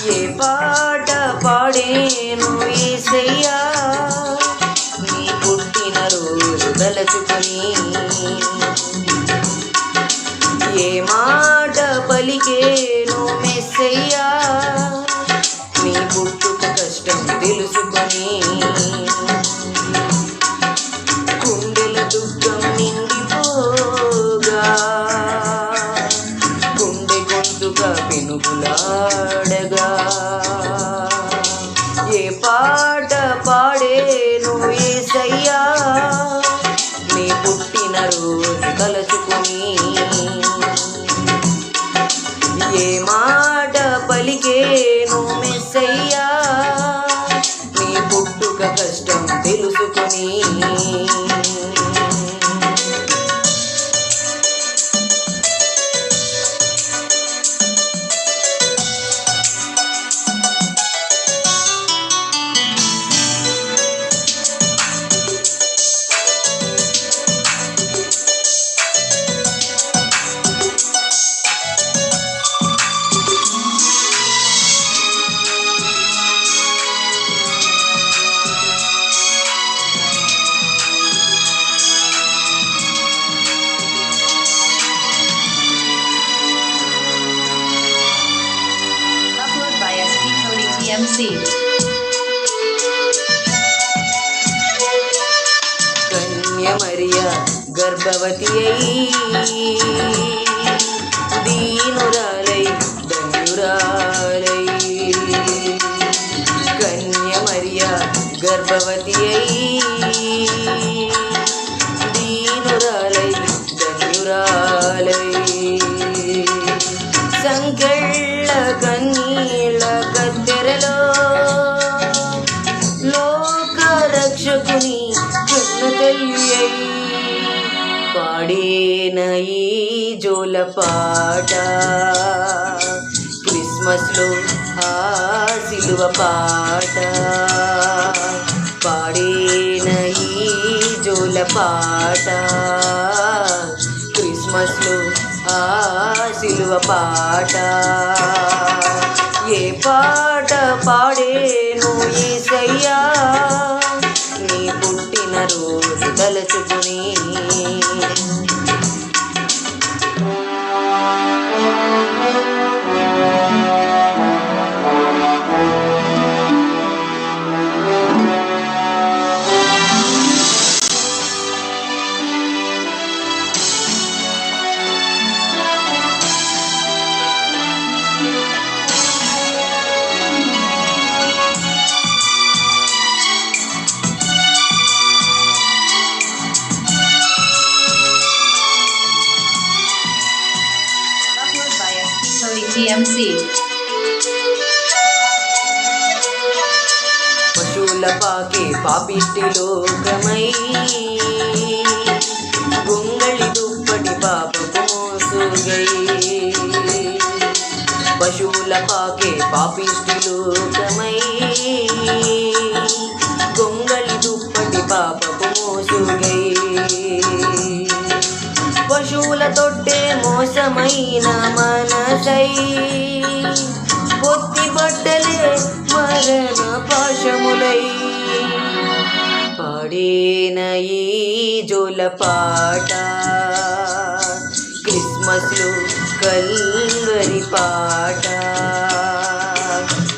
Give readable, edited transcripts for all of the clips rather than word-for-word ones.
ఏ పాట పాడేను యేసయ్యా నీ పుట్టిన రోజు తలచుకొని, ఏ మాట పలికేను మెస్సయ్యా నీ పుట్టుక కష్టం తెలుసుకొని, గుండెల దుఃఖం నిండిపోగా గుండె గొంతుగా పెనుగులాడగా, ఏ పాట పాడేను యేసయ్యా నీ పుట్టిన రోజు తలచుకొని, ఏ మాట పలికేను మెస్సయ్యా నీ పుట్టుక కష్టం తెలుసుకొని. కన్య మరియా గర్భవతి అయి దీనురాలై ధన్యురాలై, కన్య మరియా గర్భవతి అయి దీనురాలై ధన్యురాలై, సంకెళ్ళ కన్నీళ్ళ కత్తెరలో లోక రక్షకుని కన్న తల్లి అయి పాడేన ఈ జోల పాట, క్రిస్మస్లో ఆ సిలువ పాట, పాడేన ఈ జోల పాట, క్రిస్మస్లో ఆ సిలువ పాట, ఏ పాట పాడేను యేసయ్యా నీ పుట్టిన రోజు తలచుకొని, పశువుల పాకే పాపిష్టి లోకమై గొంగళి దుప్పటి పాపపు మోసుగై, పశువుల పాకే పాపిష్టి లోకమై గొంగళి దుప్పటి పాపపు మోసుగై, పశువుల తొట్టే మోసమైన మనసై పొత్తి బట్టలే మరణ పాశములై, పాడేన ఈ జోల పాట, క్రిస్మస్లో కల్వరి పాట,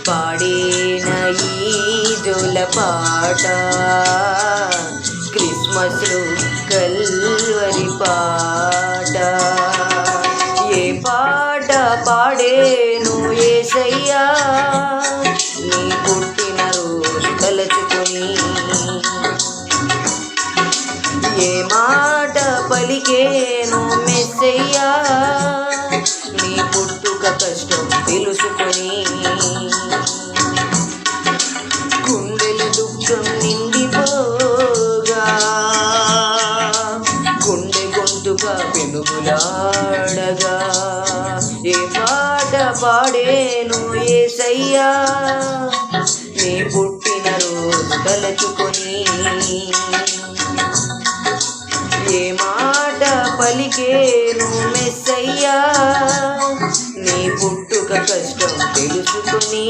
పాడేన ఈ జోల పాట, క్రిస్మస్లో కల్వరి పాట, ఏ పాట పాడేను యేసయ్యా నీ పుట్టిన రోజు తలచుకొని, ఏ మాట పలికేను మెస్సయ్యా నీ పుట్టుక కష్టం తెలుసుకొని, గుండెల దుఃఖం నిండిపోగా గుండె గొంతుగా పెనుగులాడగా, ఏ పాట పాడేను యేసయ్యా నీ పుట్టిన రోజు తలచుకొని, ఏ మాట పలికేను మెస్సయ్యా నీ పుట్టుక కష్టం తెలుసుకొని